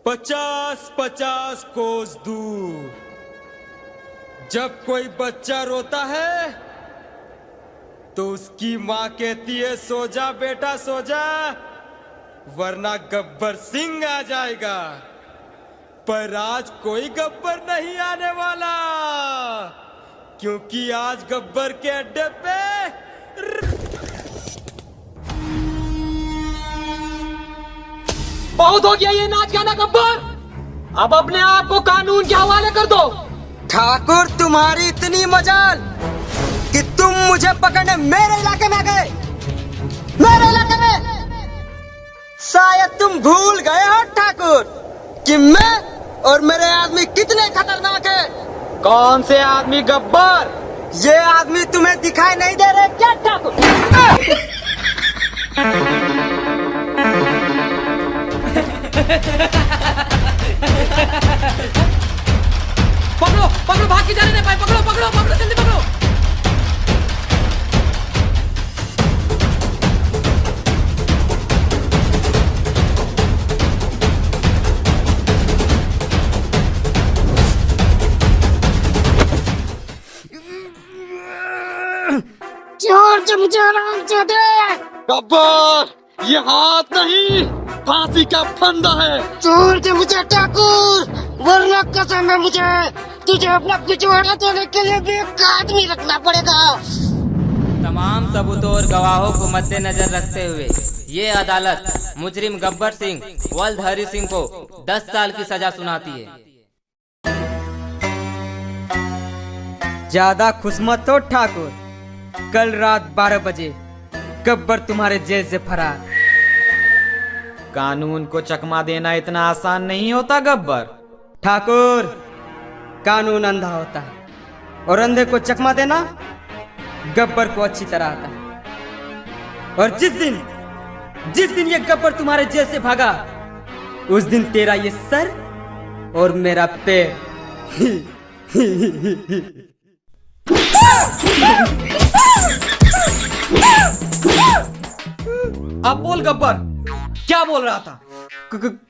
50-50 कोस दूर जब कोई बच्चा रोता है तो उसकी माँ कहती है सो जा बेटा सो जा, वरना गब्बर सिंह आ जाएगा। पर आज कोई गब्बर नहीं आने वाला, क्योंकि आज गब्बर के अड्डे पे बहुत हो गया ये नाच गाना गब्बर, अब अपने आप को कानून के हवाले कर दो। ठाकुर तुम्हारी इतनी मजाल कि तुम मुझे पकड़ने मेरे इलाके में गए। मेरे इलाके में शायद तुम भूल गए हो ठाकुर कि मैं और मेरे आदमी कितने खतरनाक हैं। कौन से आदमी गब्बर? ये आदमी तुम्हें दिखाई नहीं दे रहे क्या ठाकुर? पकड़ो पकड़ो, भाग के जाने नहीं पाए, पकड़ो पकड़ो पकड़ो, जल्दी पकड़ो। गब्बर, ये हाथ नहीं, फांसी का फंदा है। छोड़ दे मुझे ठाकुर, वरना कसम है मुझे तुझे अपना पिछवाड़ा देने के लिए भी एक आदमी रखना पड़ेगा। तमाम सबूतों और गवाहों को मद्देनजर रखते हुए ये अदालत मुजरिम गब्बर सिंह वल्द हरी सिंह को 10 साल की सजा सुनाती है। ज्यादा खुश मत हो ठाकुर, कल रात 12 बजे गब्बर तुम्हारे जेल से फरार। कानून को चकमा देना इतना आसान नहीं होता गब्बर। ठाकुर, कानून अंधा होता है और अंधे को चकमा देना गब्बर को अच्छी तरह आता है। और जिस दिन ये गब्बर तुम्हारे जेल से भागा, उस दिन तेरा ये सर और मेरा पैर अब बोल गब्बर, क्या बोल रहा था?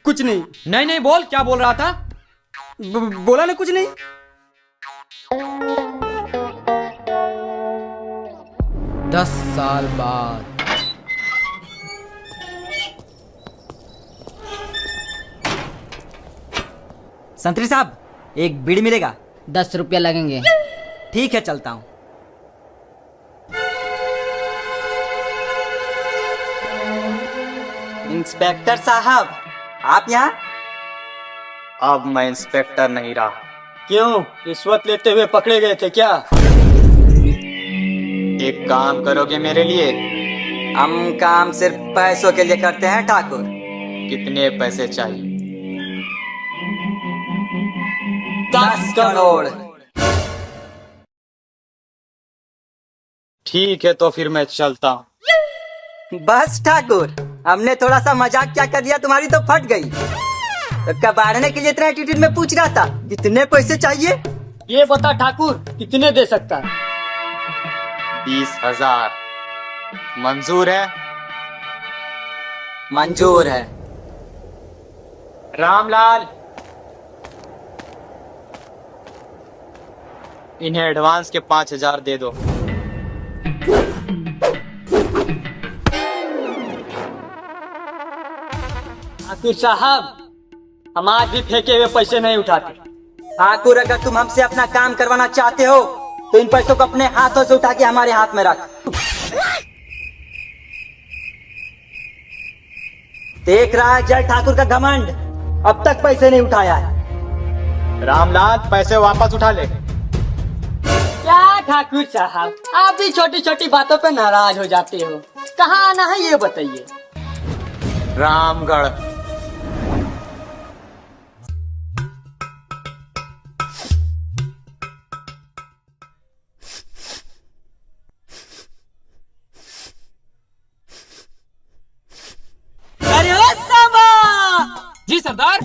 कुछ नहीं। नहीं नहीं बोल, क्या बोल रहा था? बोला ना कुछ नहीं। दस साल बाद संतरी साहब, एक बीड़ी मिलेगा? 10 रुपया लगेंगे। ठीक है, चलता हूँ। इंस्पेक्टर साहब, आप यहाँ? अब मैं इंस्पेक्टर नहीं रहा। क्यों, रिश्वत लेते हुए पकड़े गए थे क्या? एक काम करोगे मेरे लिए? हम काम सिर्फ पैसों के लिए करते हैं ठाकुर। कितने पैसे चाहिए? 10 करोड़। ठीक है, तो फिर मैं चलता हूँ। बस ठाकुर, हमने थोड़ा सा मजाक क्या कर दिया, तुम्हारी तो फट गई। तो कबाड़ने के लिए इतना एटीट्यूड में पूछ रहा था, कितने पैसे चाहिए? ये बता ठाकुर, कितने दे सकता है? 20,000 मंजूर है? मंजूर है। रामलाल, इन्हें एडवांस के 5,000 दे दो। ठाकुर साहब, हम आज भी फेंके हुए पैसे नहीं उठाते। ठाकुर, अगर तुम हमसे अपना काम करवाना चाहते हो तो इन पैसों को अपने हाथों से उठा के हमारे हाथ में रख। देख रहा है जय ठाकुर का घमंड, अब तक पैसे नहीं उठाया है। रामलाल, पैसे वापस उठा ले। क्या ठाकुर साहब, आप भी छोटी छोटी बातों पे नाराज हो जाते हो। कहाँ आना है ये बताइए। रामगढ़। अरे ओ सांबा! जी सरदार।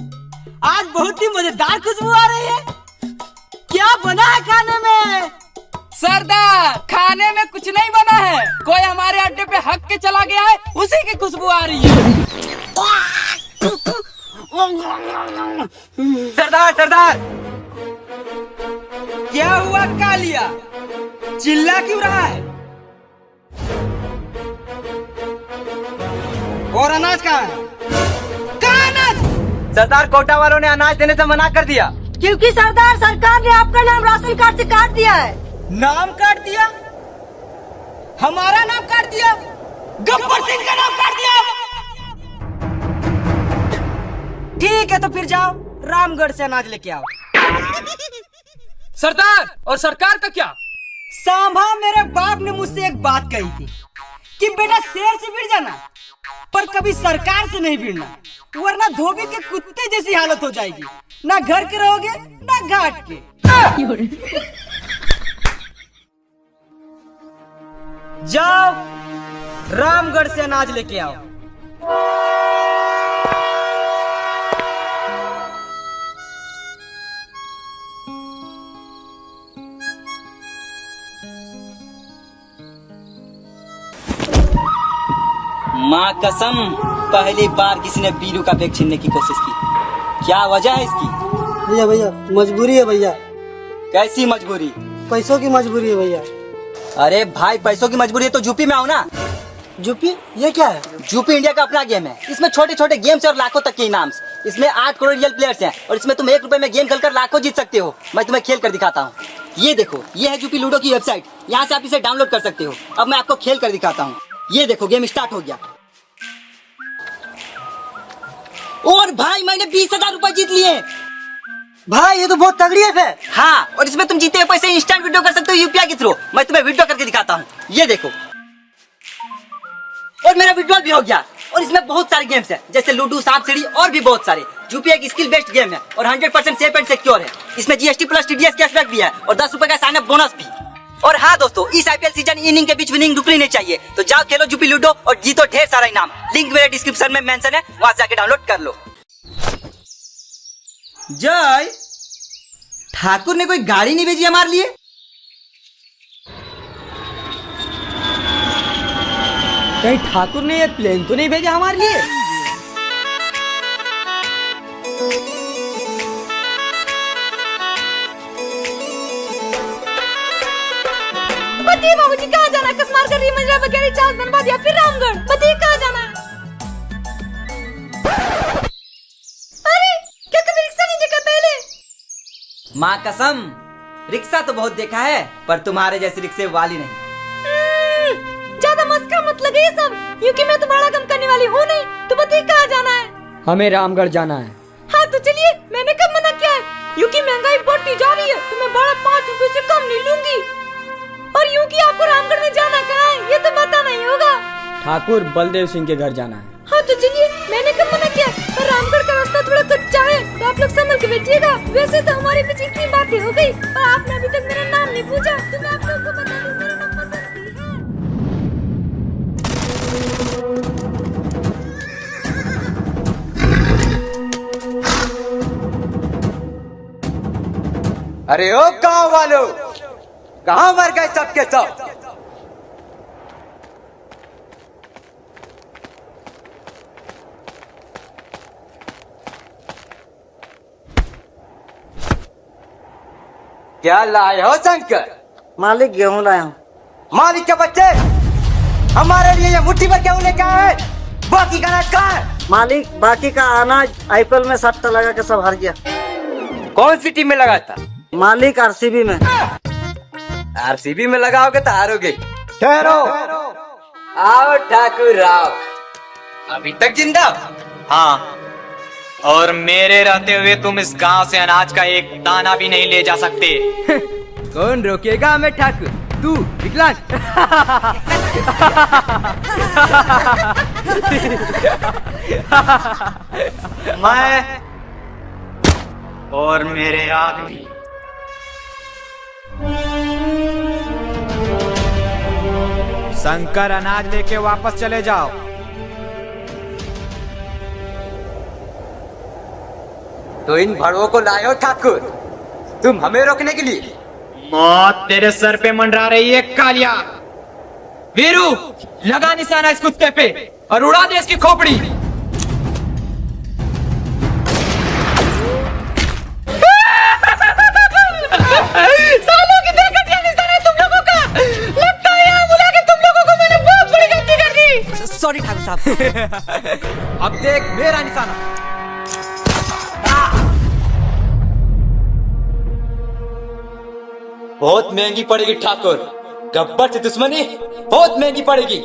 आज बहुत ही मजेदार खुशबू आ रही है। क्या बना है खाने में? सरदार, खाने में कुछ नहीं बना है, कोई हमारे अड्डे पे हक के चला गया है, उसी की खुशबू आ रही है। सरदार सरदार, क्या हुआ कालिया? चिल्ला क्यों रहा है? और अनाज कहाँ है? कहाँ अनाज? सरदार कोटा वालों ने अनाज देने से मना कर दिया। क्योंकि सरदार सरकार ने आपका नाम राशन कार्ड से काट दिया है। नाम काट दिया? हमारा नाम काट दिया? गब्बर सिंह का नाम काट दिया? ठीक है तो फिर जाओ रामगढ़ से अनाज लेके आओ। सरदार, और सरकार का क्या? सांभा मेरे बाप ने मुझसे एक बात कही थी कि बेटा शेर से भिड़ जाना, पर कभी सरकार से नहीं भिड़ना, वरना धोबी के कुत्ते जैसी हालत हो जाएगी। ना घर के रहोगे ना घाट के। जाओ रामगढ़ से अनाज लेके आओ। माँ कसम, पहली बार किसी ने बीरू का बैग छीनने की कोशिश की। क्या वजह है इसकी? भैया भैया मजबूरी है भैया, कैसी मजबूरी? पैसों की मजबूरी है भैया। अरे भाई, पैसों की मजबूरी है तो यूपी में आओ ना। यूपी ये क्या है? यूपी इंडिया का अपना गेम है। इसमें छोटे छोटे गेम्स और लाखों तक के इनाम। इसमें 8 करोड़ रियल प्लेयर्स हैं और इसमें तुम 1 रुपए में गेम खेलकर लाखों जीत सकते हो। मैं तुम्हें खेल कर दिखाता हूँ। ये देखो, ये है यूपी लूडो की वेबसाइट। यहाँ से आप इसे डाउनलोड कर सकते हो। अब मैं आपको खेल कर दिखाता हूँ। ये देखो, गेम स्टार्ट हो गया। और भाई, मैंने 20,000 रुपए जीत लिए। भाई ये तो बहुत तगड़ी है। हाँ, और इसमें तुम जीते हुए पैसे इंस्टेंट विड्रॉ कर सकते हो यूपीआई के थ्रू। मैं तुम्हें विड्रॉ करके दिखाता हूँ। ये देखो, और मेरा विड्रॉल भी हो गया। और इसमें बहुत सारे गेम्स हैं, जैसे लूडो, सांप सीढ़ी और भी बहुत सारे। यूपीआई की स्किल बेस्ड गेम है और 100% सेफ एंड सिक्योर है। इसमें जीएसटी प्लस टीडीएस कैशबैक भी है और 10 रुपए का साइन अप बोनस भी। और हाँ दोस्तों, इस आईपीएल सीजन इनिंग के बीच विनिंग रुकनी नहीं चाहिए। तो जाओ खेलो यूपी लूडो और जीतो ढेर सारा इनाम। लिंक मेरे डिस्क्रिप्शन में मेंशन है, वहां से जाके डाउनलोड कर लो। जय ठाकुर ने कोई गाड़ी नहीं भेजी हमारे लिए? कहीं ठाकुर ने ये प्लेन तो नहीं भेजा हमारे लिए? बताइए बाबूजी, कहाँ जाना है? कसमार कर रही मंजरा वगैरह चार्ज बनवा दिया, फिर रामगढ़। बताइए कहाँ जाना है? अरे क्या कभी रिक्शा नहीं देखा पहले? माँ कसम, रिक्शा तो बहुत देखा है, पर तुम्हारे जैसी रिक्शे वाली नहीं। ज्यादा मस्का मत लगाइए सब, क्योंकि मैं तो बड़ा कम करने वाली हूँ नहीं। तो बताइए कहाँ जाना है? हमें रामगढ़ जाना है। हाँ तो चलिए, मैंने कब मना किया है? क्योंकि महंगाई बढ़ती जा रही है तो मैं भाड़ा 5 रुपए से कम नहीं लूंगी। और यूं कि आपको रामगढ़ में जाना कहाँ है ये तो बताना ही होगा। ठाकुर बलदेव सिंह के घर जाना है। हाँ तो चलिए, मैंने कब मना किया? पर रामगढ़ का रास्ता थोड़ा कच्चा है तो आप लोग संभल के बैठिएगा। वैसे तो हमारे बीच इतनी बातें हो गई, पर आपने अभी तक मेरा नाम नहीं पूछा, तो मैं आप लोगों को बता दूं, मेरा नाम बसंती है। अरे ओ गांव वालों, कहाँ मर गए सबके सब? क्या लाए हो शंकर? मालिक गेहूँ लाया हूँ। मालिक के बच्चे, हमारे लिए ये मुट्ठी भर गेहूं लेके आए। बाकी का अनाज कहाँ है? मालिक बाकी का अनाज आईपीएल में सट्टा लगा के सब हार गया। कौन सी टीम में लगा था? मालिक आरसीबी में। आरसीबी में लगाओगे तो हारोगे। ठहरो, आओ ठाकुर आओ। अभी तक जिंदा? हाँ, और मेरे रहते हुए तुम इस गांव से अनाज का एक दाना भी नहीं ले जा सकते। कौन रोकेगा हमें ठाकुर? तू विकलांग। मैं और मेरे आदमी। शंकर, अनाज लेके वापस चले जाओ। तो इन भड़वों को लाए हो ठाकुर, तुम हमें रोकने के लिए? मौत तेरे सर पे मंडरा रही है कालिया। वीरू, लगा निशाना इस कुत्ते पे और उड़ा दे इसकी खोपड़ी। अब देख मेरा निशाना। बहुत महंगी पड़ेगी ठाकुर, गब्बर से दुश्मनी बहुत महंगी पड़ेगी।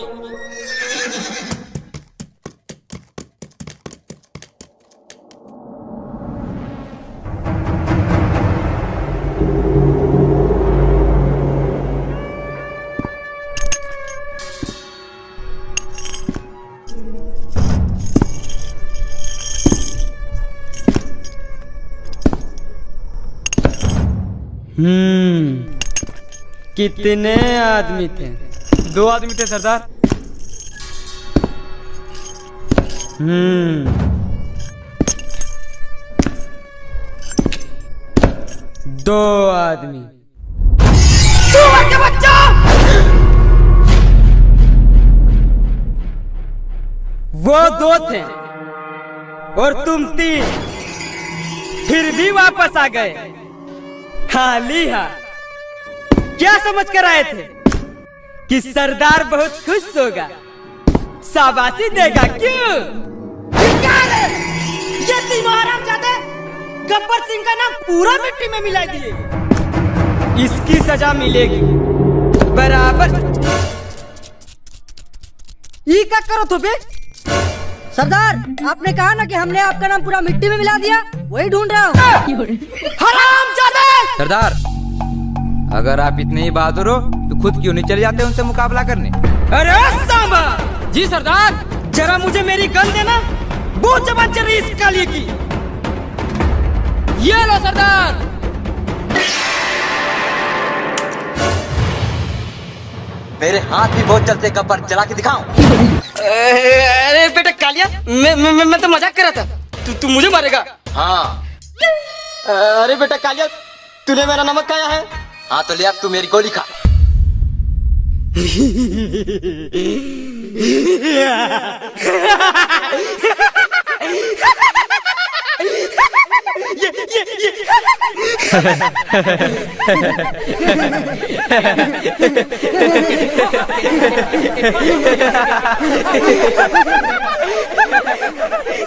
कितने आदमी थे? 2 आदमी थे सरदार। दो आदमी। वो 2 थे और तुम 3, फिर भी वापस आ गए खाली हाथ। क्या समझ कर आए थे कि सरदार बहुत खुश होगा, शाबाशी देगा? क्यों? ये तीनों हरामजादे गब्बर सिंह का नाम पूरा मिट्टी में मिला दिए। इसकी सजा मिलेगी बराबर। ये क्या करो तो बे? सरदार, आपने कहा ना कि हमने आपका नाम पूरा मिट्टी में मिला दिया, वही ढूंढ रहा हूँ। हरामजादे! सरदार, अगर आप इतने ही बहादुर हो तो खुद क्यों नहीं चले जाते उनसे मुकाबला करने? अरे सांबा! जी सरदार। जरा मुझे मेरी गन देना, बहुत जबान चल रही इस काली की। ये लो सरदार। मेरे हाथ भी बहुत चलते गब्बर, चला के दिखाऊं? अरे बेटा कालिया, मैं तो मजाक कर रहा था। तू मुझे मारेगा? हाँ। अरे बेटा कालिया, तूने मेरा नमक खाया है? हाँ तो ले, अब तू मेरी गोली खा।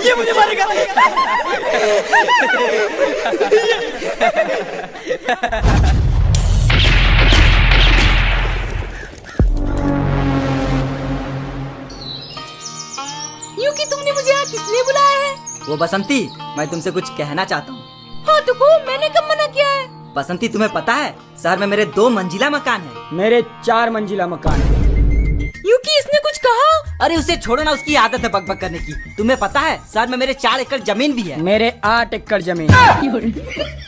ये मुझे मारेगा। यूकी, तुमने मुझे यहाँ किस लिए बुलाया है? वो बसंती, मैं तुमसे कुछ कहना चाहता हूँ। हाँ तो को, मैंने कब मना किया है? बसंती, तुम्हें पता है शहर में मेरे 2 मंजिला मकान है। मेरे 4 मंजिला मकान है। यूकी, इसने कुछ कहा? अरे उसे छोड़ो ना, उसकी आदत है बकबक करने की। तुम्हें पता है शहर में मेरे 4 एकड़ जमीन भी है। मेरे 8 एकड़ जमीन।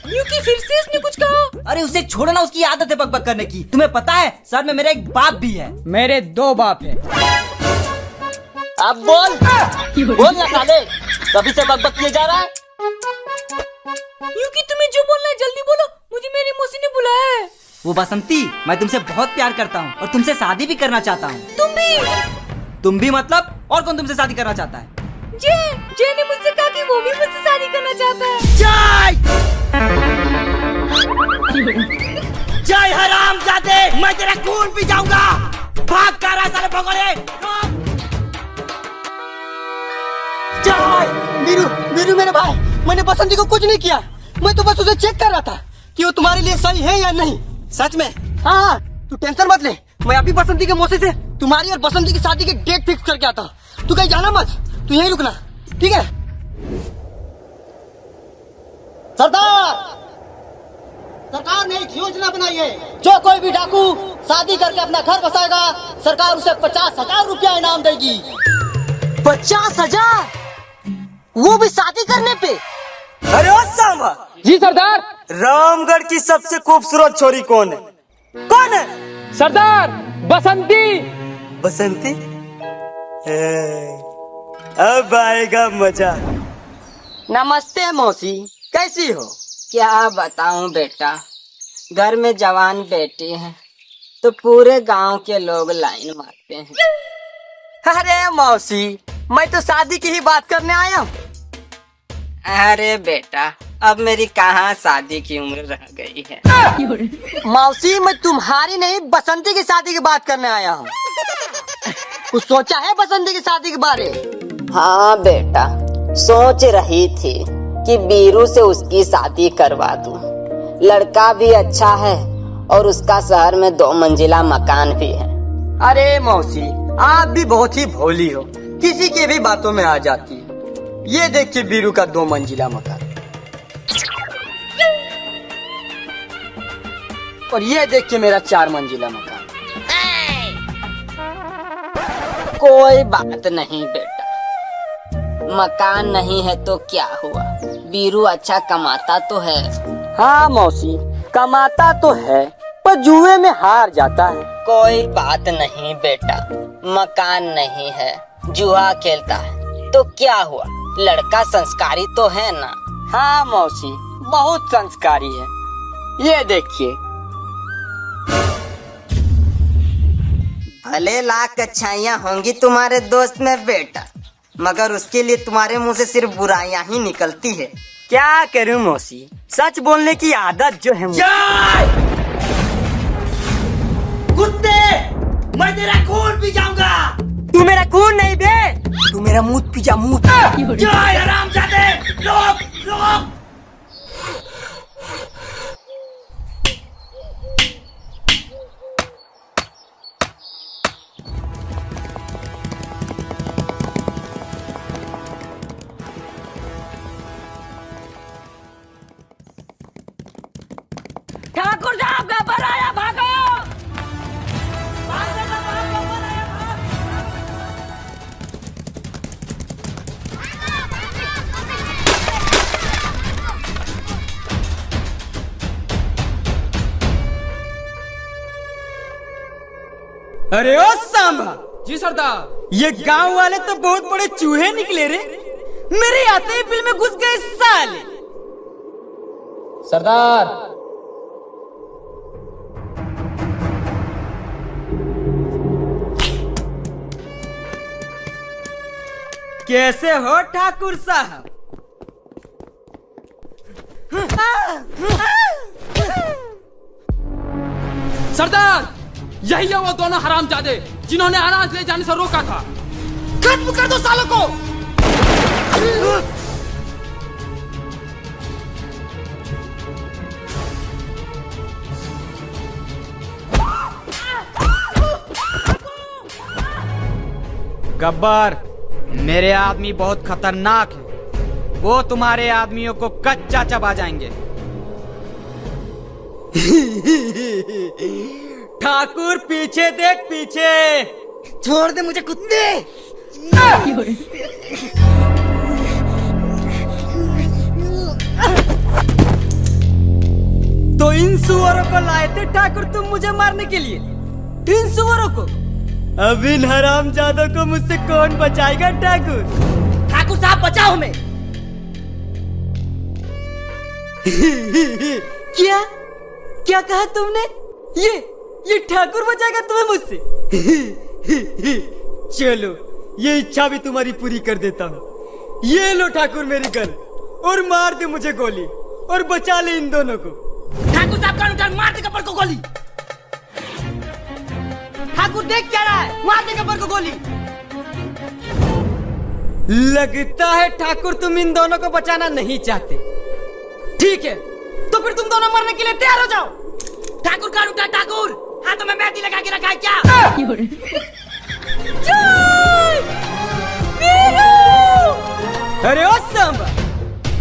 यूकी, फिर से इसने कुछ कहा? अरे उसे छोड़ो ना, उसकी आदत है बकबक करने की। तुम्हें पता है शहर में मेरा एक बाप भी है। मेरे 2 बाप है। अब बोल ना साले, कभी से बकबक किए जा रहा है। यूकी, तुम्हें जो बोलना है जल्दी बोलो, मुझे मेरी मौसी ने बुलाया है। वो बसंती, मैं तुमसे बहुत प्यार करता हूँ और तुमसे शादी भी करना चाहता हूँ। तुम भी मतलब? और कौन तुमसे शादी करना चाहता है? जे ने मुझसे कहा कि वो भी मुझसे शादी करना चाहता है। जय हरामजादे, मैं तेरा खून पी जाऊंगा। भाग कर रहा साले भगोड़े। वीरू मेरे भाई, मैंने बसंती को कुछ नहीं किया। मैं तो बस उसे चेक कर रहा था कि वो तुम्हारे लिए सही है या नहीं। सच में? हाँ, तू टेंशन मत ले। मैं अभी बसंती के मौसी से तुम्हारी और बसंती की शादी की डेट फिक्स करके आता हूँ। तू कहीं जाना मत, तू यहीं रुकना, ठीक है? सरकार ने एक योजना बनाई है। जो कोई भी डाकू शादी करके अपना घर बसाएगा, सरकार उसे 50,000 रुपया इनाम देगी। 50,000? वो भी शादी करने पे? अरे ओ सांबा! जी सरदार। रामगढ़ की सबसे खूबसूरत छोरी कौन है? कौन है? सरदार, बसंती। बसंती? अब आएगा मजा। नमस्ते मौसी, कैसी हो? क्या बताऊं बेटा, घर में जवान बेटी है तो पूरे गांव के लोग लाइन मारते हैं। अरे मौसी, मैं तो शादी की ही बात करने आया हूँ। अरे बेटा, अब मेरी कहाँ शादी की उम्र रह गई है। मौसी, मैं तुम्हारी नहीं बसंती की शादी की बात करने आया हूँ। कुछ सोचा है बसंती की शादी के बारे? हाँ बेटा, सोच रही थी कि बीरू से उसकी शादी करवा दूं। लड़का भी अच्छा है और उसका शहर में 2 मंजिला मकान भी है। अरे मौसी, आप भी बहुत ही भोली हो, किसी की भी बातों में आ जाती है। ये देखिए बीरू का 2 मंजिला मकान, और ये देखिए मेरा 4 मंजिला मकान। कोई बात नहीं बेटा, मकान नहीं है तो क्या हुआ, बीरू अच्छा कमाता तो है। हाँ मौसी, कमाता तो है पर जुए में हार जाता है। कोई बात नहीं बेटा, मकान नहीं है, जुआ खेलता है तो क्या हुआ, लड़का संस्कारी तो है ना। हाँ मौसी, बहुत संस्कारी है। ये देखिए। भले लाख अच्छाइयाँ होंगी तुम्हारे दोस्त में बेटा, मगर उसके लिए तुम्हारे मुंह से सिर्फ बुराइयां ही निकलती है। क्या करूं मौसी, सच बोलने की आदत जो है मुझे। कुत्ते, मैं तेरा खून पी जाऊंगा। तू मेरा खून नहीं बे, तू मेरा मुंह पी जा, मुंह। जय हरामजादे, रोक रोक। ठाकुर साहब गब्बर आया, भागो। अरे ओ सांबा। जी सरदार। ये गांव वाले तो बहुत बड़े चूहे निकले रे, मेरे आते ही बिल में घुस गए साले। सरदार। कैसे हो ठाकुर साहब? सरदार, यही है वो दोनों हरामजादे जिन्होंने अनाज ले जाने से रोका था। खत्म कर दो सालों को। गब्बर, मेरे आदमी बहुत खतरनाक है, वो तुम्हारे आदमियों को कच्चा चबा जाएंगे। ठाकुर पीछे देख, पीछे। छोड़ दे मुझे कुत्ते। तो इन सुअरों को लाए थे ठाकुर तुम मुझे मारने के लिए? इन सुअरों को? अब इन हरामजादों को मुझसे कौन बचाएगा ठाकुर? ठाकुर साहब बचाओ हमें। क्या क्या कहा तुमने? ये ठाकुर बचाएगा तुम्हें मुझसे? चलो, ये इच्छा भी तुम्हारी पूरी कर देता हूँ। ये लो ठाकुर मेरी गन, और मार दे मुझे गोली, और बचा ले इन दोनों को। ठाकुर साहब का उठा, मार दे गब्बर को गोली। ठाकुर देख क्या रहा है, मार दे गब्बर को गोली। लगता है ठाकुर तुम इन दोनों को बचाना नहीं चाहते। ठीक है, तो फिर तुम दोनों मरने के लिए तैयार हो जाओ। ठाकुर का उठा, ठाकुर हाथों में मेहंदी लगा के रखा है क्या? अरे ओ सांबा,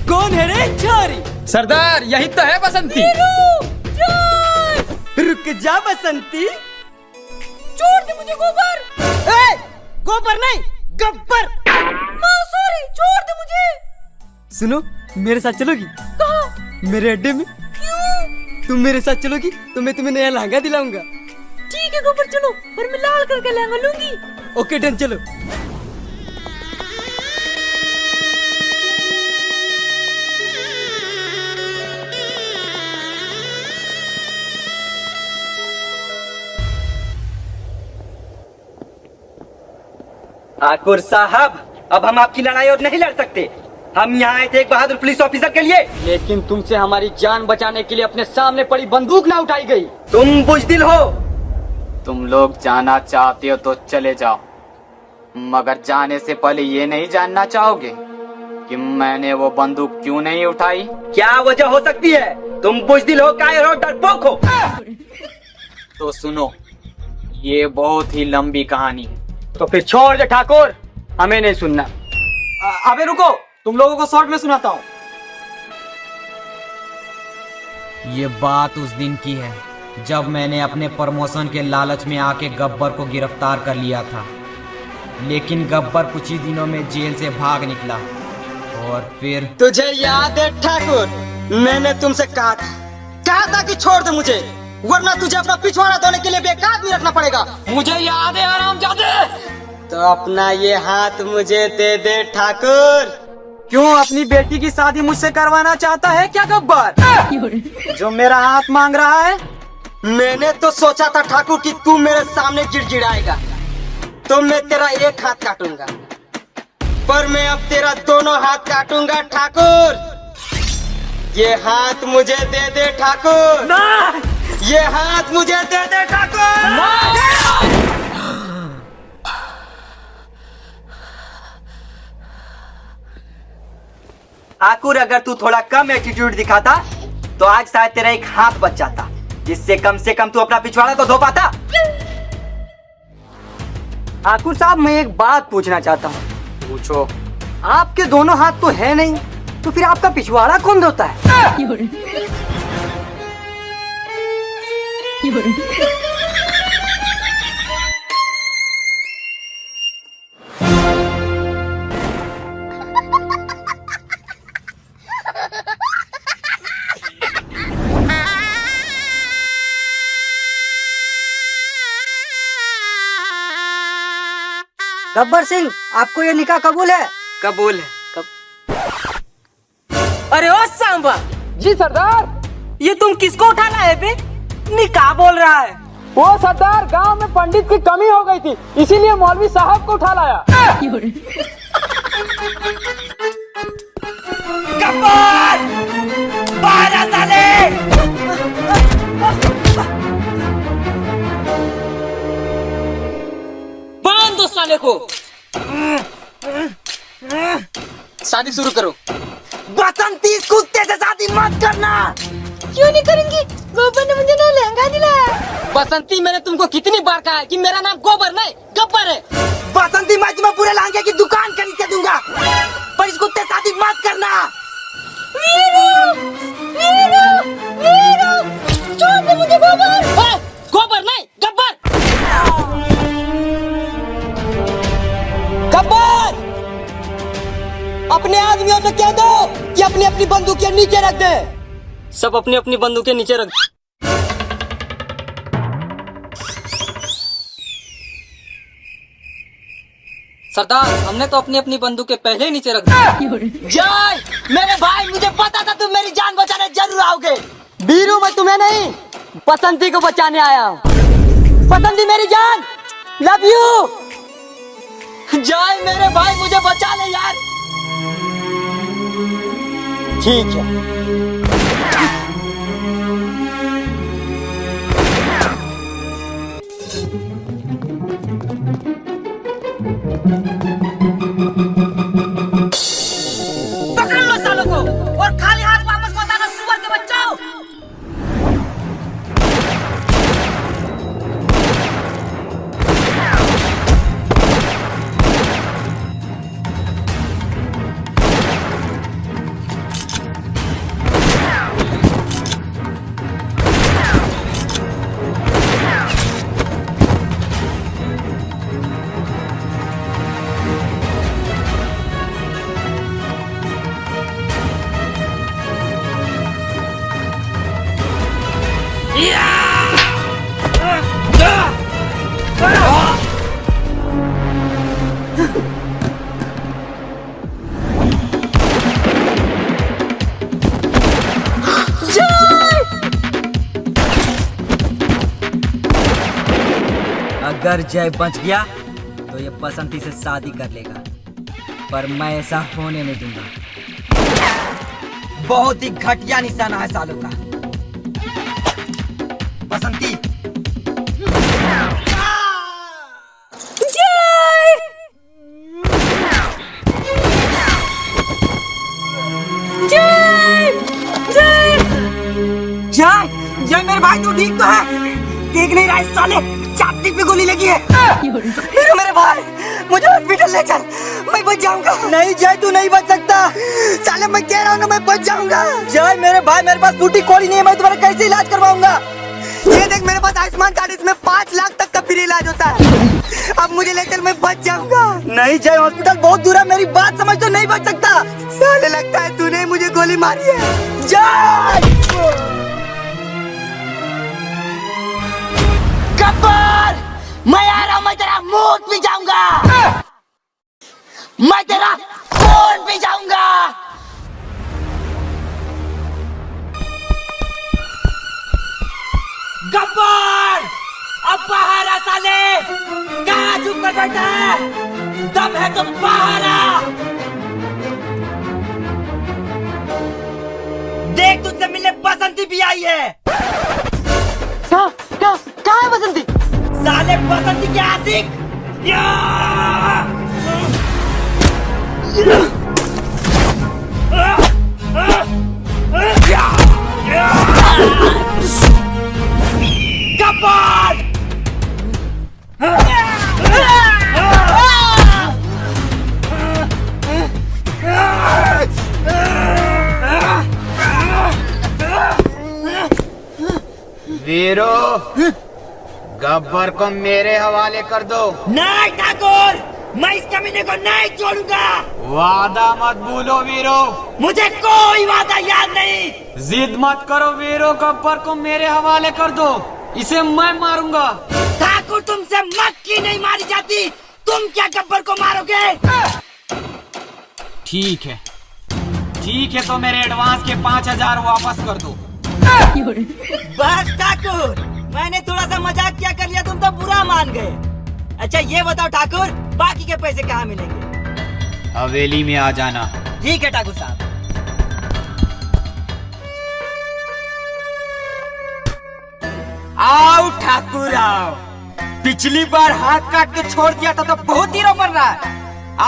कौन है रे छोरी? सरदार, यही तो है बसंती। रुक जा बसंती। छोड़ दे मुझे गोबर। गोबर नहीं, गब्बर। सॉरी, छोड़ दे मुझे। सुनो, मेरे साथ चलोगी? कहाँ? मेरे अड्डे में। क्यों? तुम मेरे साथ चलोगी तो मैं तुम्हें नया लहंगा दिलाऊंगा। ठीक है गोबर, चलो, पर मैं लाल करके लहंगा लूंगी। ओके डन, चलो। ठाकुर साहब, अब हम आपकी लड़ाई और नहीं लड़ सकते। हम यहाँ आए थे एक बहादुर पुलिस ऑफिसर के लिए, लेकिन तुमसे हमारी जान बचाने के लिए अपने सामने पड़ी बंदूक ना उठाई गई। तुम बुजदिल हो। तुम लोग जाना चाहते हो तो चले जाओ, मगर जाने से पहले ये नहीं जानना चाहोगे कि मैंने वो बंदूक क्यों नहीं उठाई? क्या वजह हो सकती है? तुम बुजदिल हो, कायर हो, डरपोक हो। तो सुनो, ये बहुत ही लंबी कहानी है। तो फिर छोड़ दे ठाकुर, हमें नहीं सुनना। अबे रुको, तुम लोगों को शॉर्ट में सुनाता हूँ। ये बात उस दिन की है जब मैंने अपने प्रमोशन के लालच में आके गब्बर को गिरफ्तार कर लिया था, लेकिन गब्बर कुछ ही दिनों में जेल से भाग निकला। और फिर तुझे याद है ठाकुर, मैंने तुमसे कहा था कि छोड़ दे मुझे, वरना तुझे अपना पिछवाड़ा धोने के लिए बेकार भी रखना पड़ेगा। मुझे याद है हरामजादे। तो अपना ये हाथ मुझे दे दे ठाकुर। क्यों, अपनी बेटी की शादी मुझसे करवाना चाहता है क्या गब्बर, जो मेरा हाथ मांग रहा है? मैंने तो सोचा था ठाकुर कि तू मेरे सामने गिड़गिड़ाएगा तो मैं तेरा एक हाथ काटूंगा, पर मैं अब तेरा दोनों हाथ काटूंगा ठाकुर। ये हाथ मुझे दे दे ठाकुर। ना! ये हाथ मुझे दे दे ठाकुर। ठाकुर, अगर तू थोड़ा कम एटीट्यूड दिखाता तो आज शायद तेरा एक हाथ बच जाता, जिससे कम से कम तू अपना पिछवाड़ा तो धो पाता। ठाकुर साहब, मैं एक बात पूछना चाहता हूँ। पूछो। आपके दोनों हाथ तो है नहीं, तो फिर आपका पिछवाड़ा कौन धोता है? गब्बर सिंह, आपको ये निकाह कबूल है? कबूल है। अरे ओ सांबा जी सरदार। ये तुम किसको उठा लाए बे? निकाह बोल रहा है। वो सरदार, गांव में पंडित की कमी हो गई थी, इसीलिए मौलवी साहब को उठा लाया। गब्बर! बाहर आ साले! बांध दो साले को। शादी शुरू करो। बसंती, इस कुत्ते से शादी मत करना। क्यों नहीं करेंगी? गोबर ने मुझे ना लहंगा दिलाया। बसंती, मैंने तुमको कितनी बार कहा है कि मेरा नाम गोबर नहीं गब्बर है। बसंती, मैं तुम्हें पूरे लहंगे की दुकान खरीद के दूंगा, पर इस कुत्ते से शादी मत करना। वीरू! वीरू! वीरू! छोड़ दे मुझे गोबर! गोबर नहीं, गब्बर! गब्बर! अपने आदमियों से कह दो कि अपनी अपनी बंदूकें नीचे रख दे। सब अपनी अपनी बंदूकें नीचे रख। सरदार, हमने तो अपनी अपनी बंदूकें पहले ही नीचे रख दी। जय! मेरे भाई, मुझे पता था तुम मेरी जान बचाने जरूर आओगे। बीरू, मैं तुम्हें नहीं, बसंती को बचाने आया हूँ। बसंती मेरी जान, लव यू। जय मेरे भाई, मुझे बचा ले यार। ठीक है। पकड़ लो सालों को और खाली हाथ वापस मत आना, सुअर के बच्चों। अगर जय बच गया तो ये बसंती से शादी कर लेगा, पर मैं ऐसा होने नहीं दूंगा। बहुत ही घटिया निशाना है सालों का। बसंती, मेरे भाई तू ठीक तो है? देख नहीं रहा इस साले छाती पे गोली लगी है। मेरे भाई मुझे हॉस्पिटल ले चल, मैं बच जाऊंगा। नहीं जय, तू नहीं बच सकता। साले मैं कह रहा हूँ ना मैं बच जाऊंगा। जय मेरे भाई, मेरे पास बूटी कौड़ी नहीं है, मैं तुम्हारा कैसे इलाज करवाऊंगा? ये देख मेरे पास आयुष्मान कार्ड, इसमें 5 लाख तक का फ्री इलाज होता है। अब मुझे ले चल, मैं बच जाऊंगा। नहीं जय, हॉस्पिटल बहुत दूर है, मेरी बात समझ, तो नहीं बच सकता। साले लगता है तूने मुझे गोली मारी है। जय गब्बर, मैं आ रहा हूँ, मैं तेरा मुंह पी जाऊंगा, मैं तेरा खून पी जाऊंगा। गब्बर अब बाहर आ साले, कहाँ चुप कर बैठा है? दम है तो बाहर आ। देख तुझसे मिलने बसंती भी आई है। कहाँ है बसंती? साले बसंती के आशिक। गब्बर वीरो, गब्बर को मेरे हवाले कर दो। नहीं ठाकुर, मैं इस कमीने को नहीं छोड़ूंगा। वादा मत भूलो वीरो। मुझे कोई वादा याद नहीं। जिद मत करो वीरो, गब्बर को मेरे हवाले कर दो, इसे मैं मारूंगा। ठाकुर तुमसे मक्खी नहीं मारी जाती, तुम क्या गब्बर को मारोगे? ठीक है, ठीक है, तो मेरे एडवांस के 5000 वापस कर दो। बस ठाकुर, मैंने थोड़ा सा मजाक क्या कर लिया, तुम तो बुरा मान गए। अच्छा ये बताओ ठाकुर, बाकी के पैसे कहाँ मिलेंगे? हवेली में आ जाना। ठीक है ठाकुर साहब। आओ ठाकुर आओ, पिछली बार हाथ काट के छोड़ दिया था तो बहुत हीरो बन रहा है,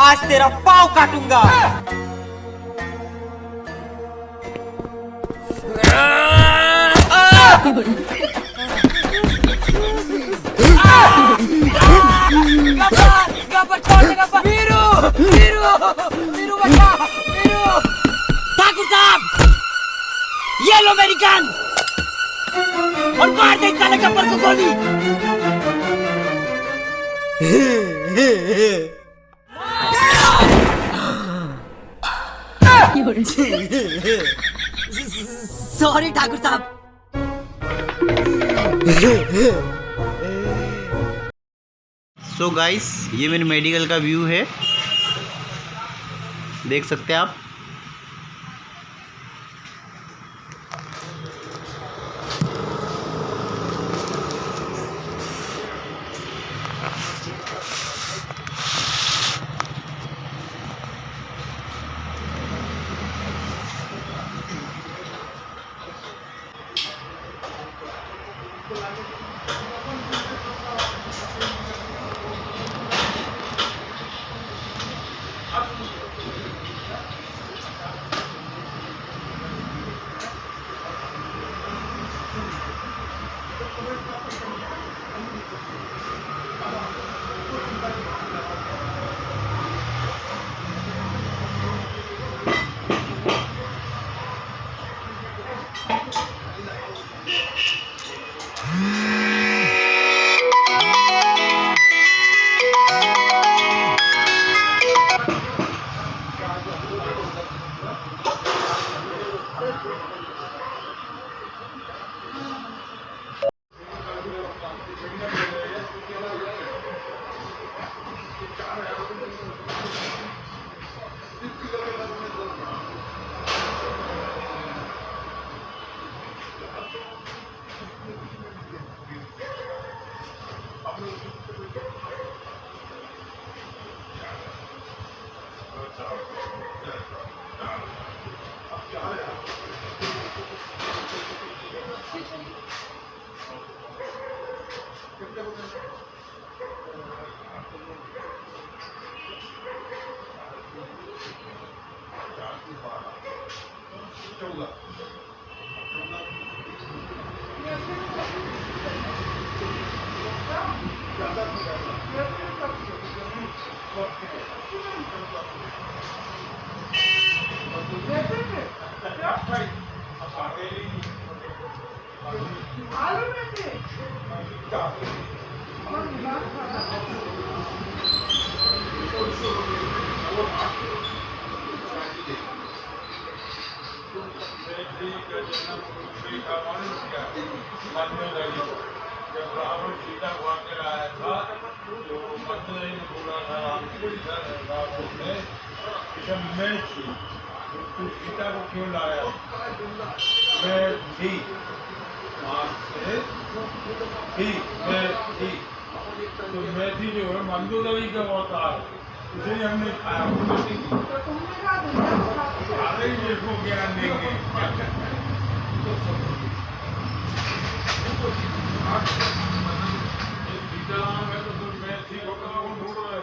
आज तेरा पाँव काटूंगा। गब्बर छोड़ दे गब्बर। वीरू, वीरू, वीरू बचा, वीरू। ठाकुर साहब, ये लो मेरी गन और मार दे साले गब्बर को गोली। सॉरी ठाकुर साहब। सो गाइस, ये मेरे मेडिकल का व्यू है, देख सकते हैं आप। सीता को क्यों लाया? मैं थी तो मेथी जो है मंदोदरी का होता है, इसलिए हमने खाया। सारे को ज्ञान देंगे। सीताराम है तो तुम मेथी को कहाँ ढूंढ रहे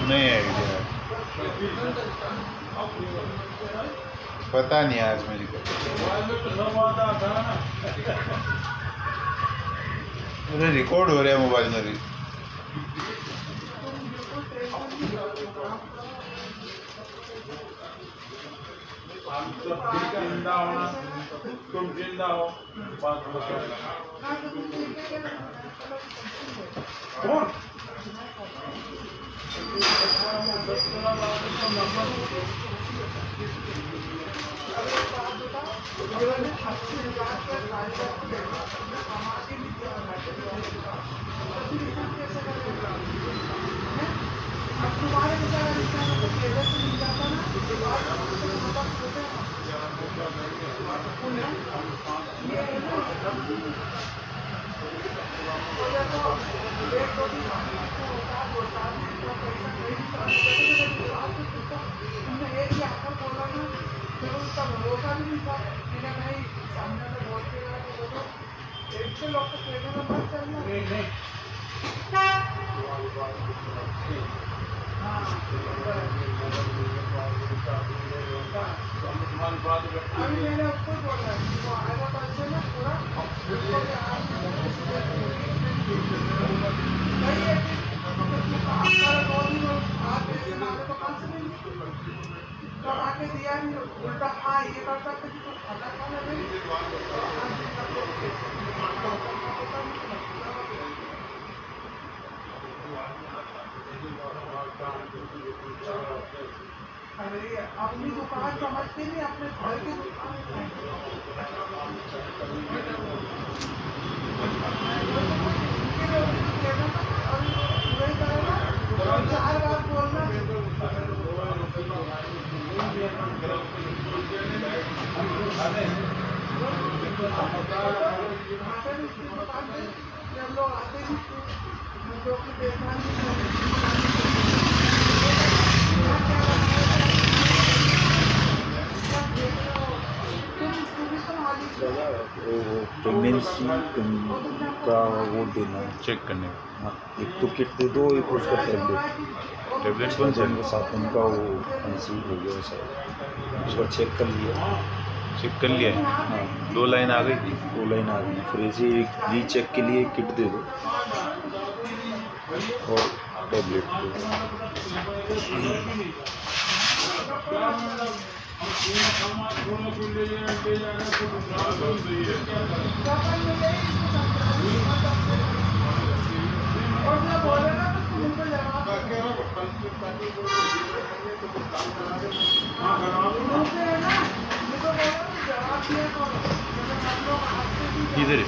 नहीं आइडिया, पता नहीं आज मेरी को। अरे रिकॉर्ड हो रहा है मोबाइल में। जिंदा होना, तुम जिंदा हो, बात कौन? अपनी दुकान समझते नहीं, अपने घर की दुकान। चार बार बोलना। हम लोग आते ही जो कि देखना प्रेगनेंसी का वो देना चेक करने। हाँ, एक तो किट दे दो, एक उसका टेबलेट कौन सा 7 दिन का वो कंसीव हो गया शायद, उसका चेक कर लिया है। हाँ, 2 लाइन आ गई। 2 लाइन आ गई, फिर ऐसे एक रीचेक के लिए किट दे दो और टेबलेट दे इधर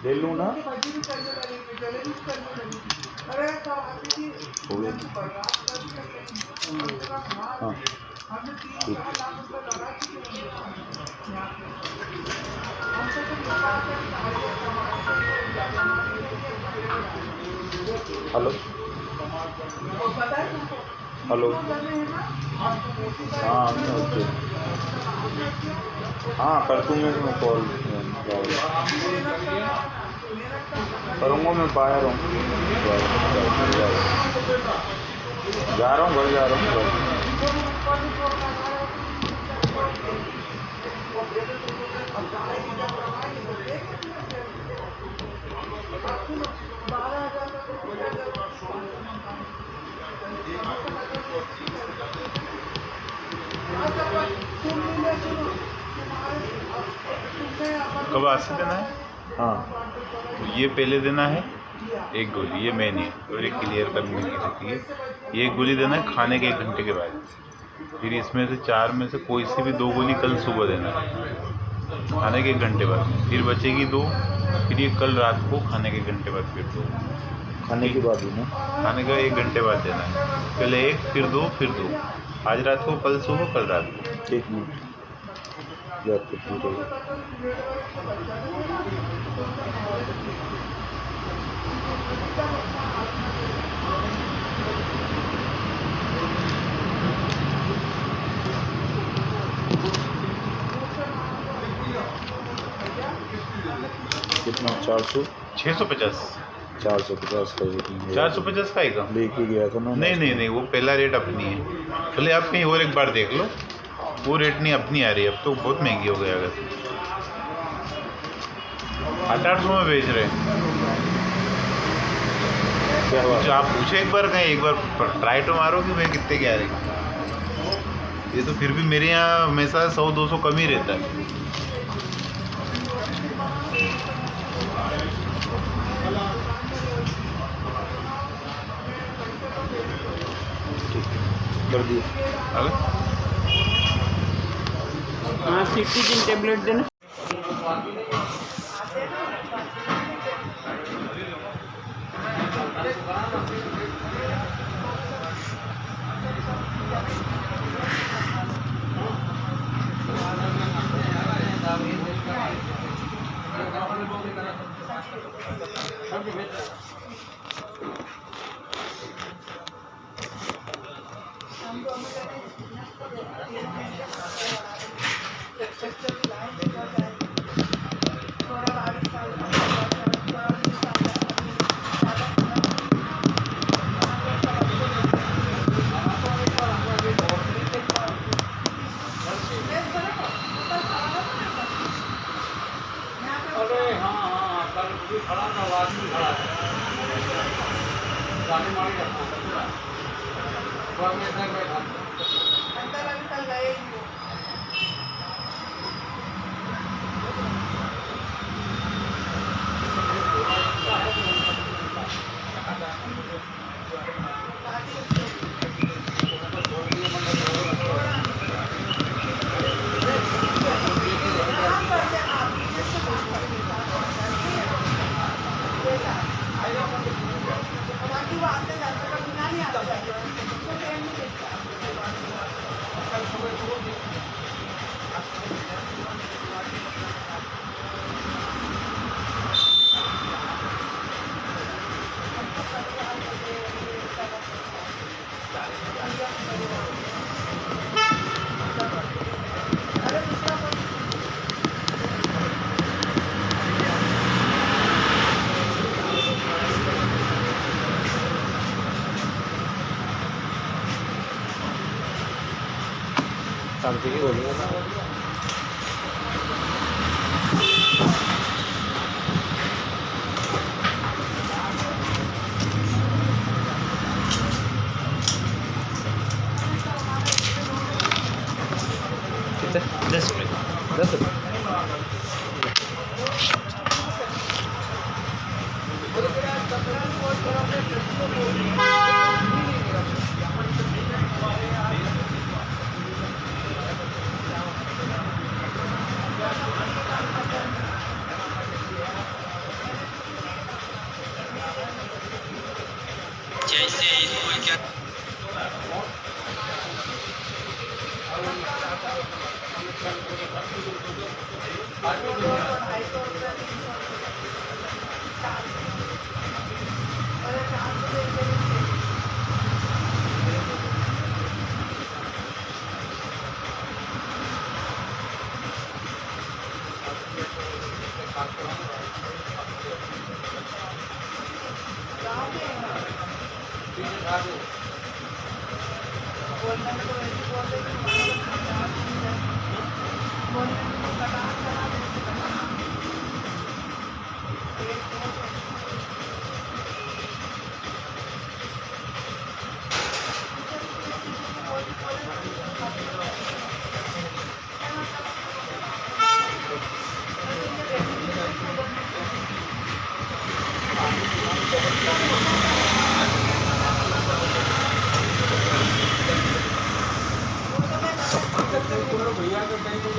ले लूँ ना। छोड़ो। हाँ ठीक। Hello hello. हाँ ओके। हाँ कर दूँगा मैं कॉल करूँगा। मैं बाहर हूँ, जा रहा हूँ घर, जा रहा हूँ घर। कब आज से देना है? हाँ ये पहले देना है एक गोली, ये मेन है और एक क्लियर करने की रहती है। ये एक गोली देना है खाने के 1 घंटे के बाद। फिर इसमें से 4 में से कोई सी भी 2 गोली कल सुबह देना है खाने के 1 घंटे बाद। फिर बचेगी 2, फिर ये कल रात को खाने के 1 घंटे बाद फिर 2। खाने के बाद ही ना? खाने का 1 घंटे बाद देना है। पहले 1, फिर 2, फिर 2। आज रात को, कल सुबह, कल रात को। 1 मिनट याद करती रहेगी। कितना? 400 650 450 का एक 450 का ही का लेके गया था ना। नहीं, वो पहला रेट अपनी है। पहले आप कहीं और एक बार देख लो, वो रेट नहीं अपनी आ रही है। अब तो बहुत महंगी हो गई। अगर 800 में बेच रहे हैं। क्या हुआ? आप पूछे एक बार, कहीं एक बार ट्राई तो मारो कि मैं कितने की आ रही। ये तो फिर भी मेरे यहाँ हमेशा 100-200 कम ही रहता है। कर दिया। हाँ सिट्रीजिन टेबलेट देना। शांति की बोलिए ना। कितने? 10 रुपये। 10 रुपये। जय से स्कूल के बोलने में तो